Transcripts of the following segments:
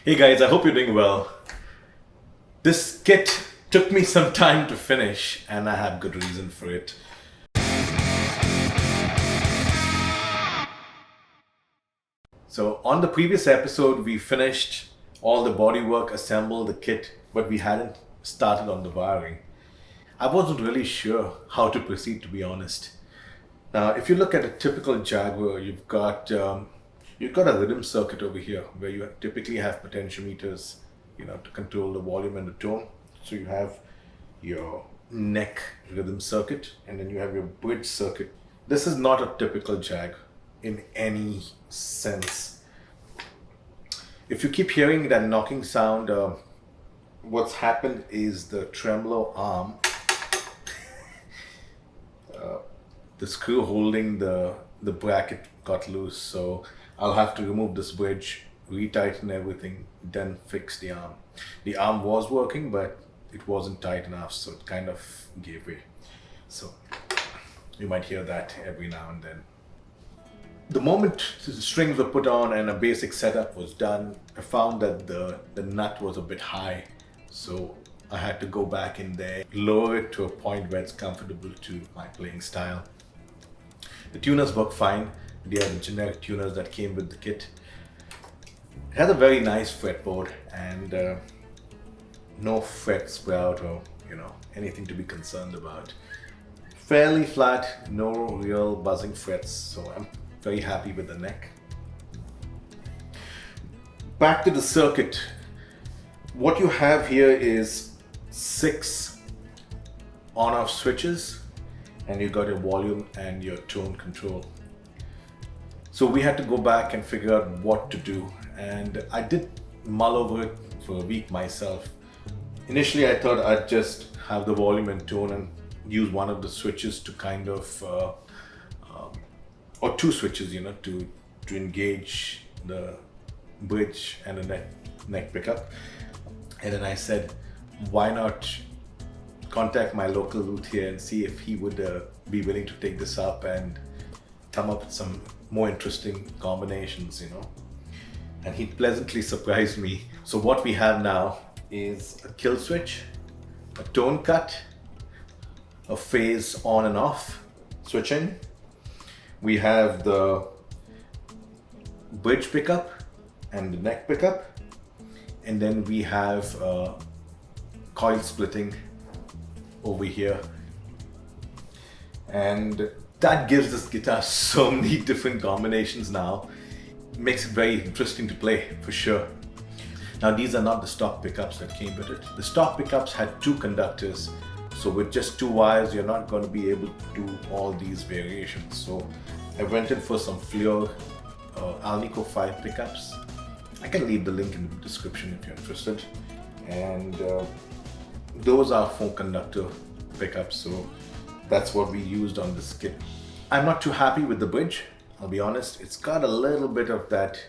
Hey guys, I hope you're doing well. This kit took me some time to finish and I have good reason for it. So on the previous episode, we finished all the bodywork, assembled the kit, but we hadn't started on the wiring. I wasn't really sure how to proceed, to be honest. Now, if you look at a typical Jaguar, you've got a rhythm circuit over here where you typically have potentiometers, to control the volume and the tone. So you have your neck rhythm circuit, and then you have your bridge circuit. This is not a typical Jag in any sense. If you keep hearing that knocking sound, what's happened is the tremolo arm, the screw holding the bracket got loose, so I'll have to remove this bridge, retighten everything, then fix the arm. The arm was working, but it wasn't tight enough, so it kind of gave way. So you might hear that every now and then. The moment the strings were put on and a basic setup was done, I found that the nut was a bit high, so I had to go back in there, lower it to a point where it's comfortable to my playing style. The tuners work fine. They are the generic tuners that came with the kit. It has a very nice fretboard and no fret sprout or anything to be concerned about. Fairly flat, no real buzzing frets, so I'm very happy with the neck. Back to the circuit. What you have here is 6 on-off switches, and you got your volume and your tone control. So we had to go back and figure out what to do, and I did mull over it for a week myself. Initially I thought I'd just have the volume and tone and use one of the switches to kind of or 2 switches to engage the bridge and the neck pickup. And then I said, why not contact my local luthier and see if he would be willing to take this up and come up with some more interesting combinations, And he pleasantly surprised me. So what we have now is a kill switch, a tone cut, a phase on and off switching. We have the bridge pickup and the neck pickup, and then we have coil splitting over here, and that gives this guitar so many different combinations now. It makes it very interesting to play for sure. Now these are not the stock pickups that came with it. The stock pickups had 2 conductors, so with just 2 wires you're not going to be able to do all these variations. So I went in for some Fleur Alnico 5 pickups. I can leave the link in the description if you're interested. And those are 4 conductor pickups, so that's what we used on this kit. I'm not too happy with the bridge, I'll be honest. It's got a little bit of that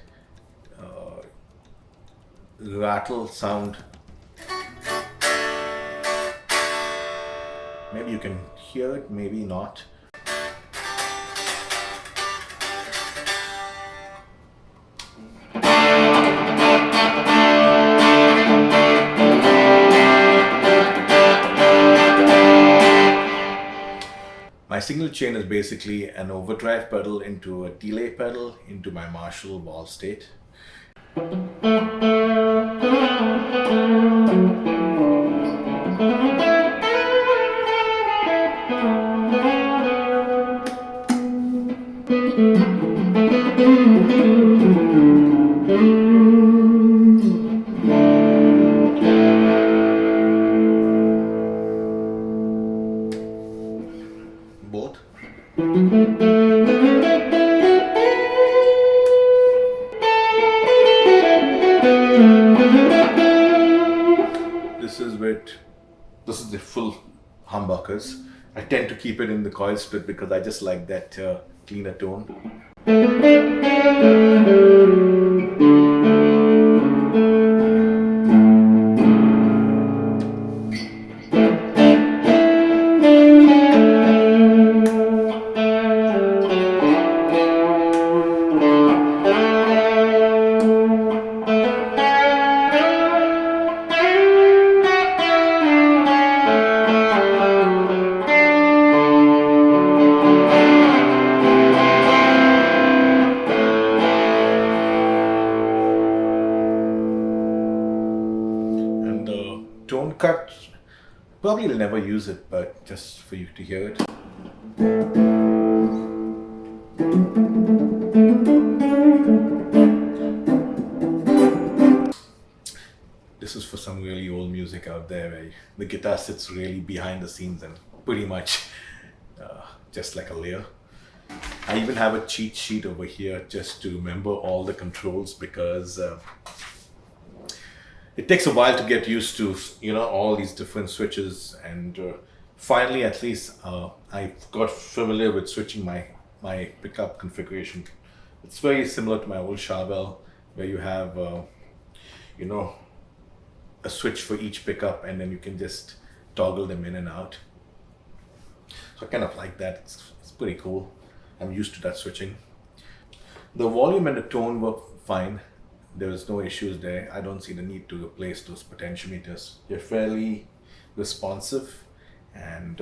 rattle sound. Maybe you can hear it, maybe not. My signal chain is basically an overdrive pedal into a delay pedal into my Marshall valve state. Both. This is the full humbuckers. I tend to keep it in the coil split because I just like that cleaner tone. probably will never use it, but just for you to hear it. This is for some really old music out there where the guitar sits really behind the scenes and pretty much just like a layer. I even have a cheat sheet over here just to remember all the controls, because it takes a while to get used to, all these different switches. And finally, at least, I got familiar with switching my pickup configuration. It's very similar to my old Charvel, where you have, a switch for each pickup, and then you can just toggle them in and out. So I kind of like that. It's pretty cool. I'm used to that switching. The volume and the tone were fine. There was no issues there. I don't see the need to replace those potentiometers. They're fairly responsive, and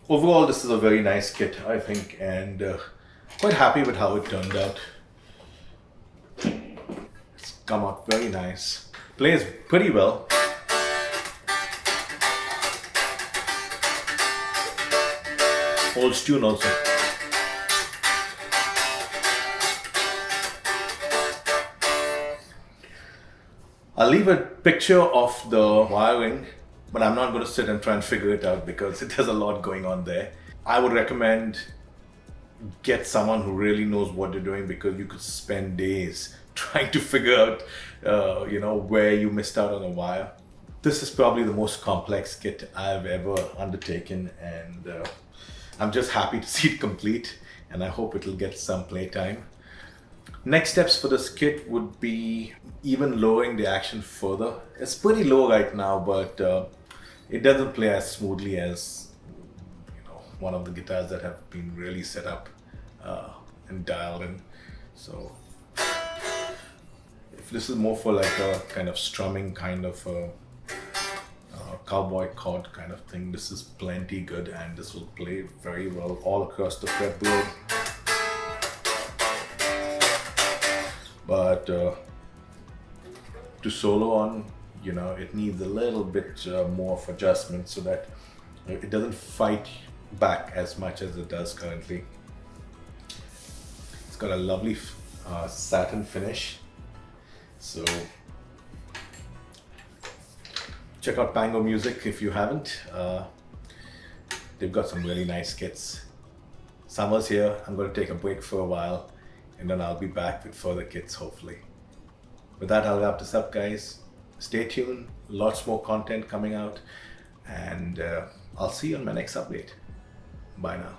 overall, this is a very nice kit, I think, and quite happy with how it turned out. It's come out very nice. Plays pretty well. Holds tune also. I'll leave a picture of the wiring, but I'm not going to sit and try and figure it out because there's a lot going on there. I would recommend get someone who really knows what they're doing, because you could spend days trying to figure out, where you missed out on a wire. This is probably the most complex kit I've ever undertaken, and I'm just happy to see it complete, and I hope it'll get some playtime. Next steps for this kit would be even lowering the action further. It's pretty low right now, but it doesn't play as smoothly as one of the guitars that have been really set up and dialed in. So if this is more for like a kind of strumming kind of cowboy chord kind of thing, this is plenty good, and this will play very well all across the fretboard. But to solo on, it needs a little bit more of adjustment so that it doesn't fight back as much as it does currently. It's got a lovely satin finish. So check out Pango Music if you haven't. They've got some really nice kits. Summer's here. I'm going to take a break for a while, and then I'll be back with further kits, hopefully. With that, I'll wrap this up, guys. Stay tuned. Lots more content coming out, and I'll see you on my next update. Bye now.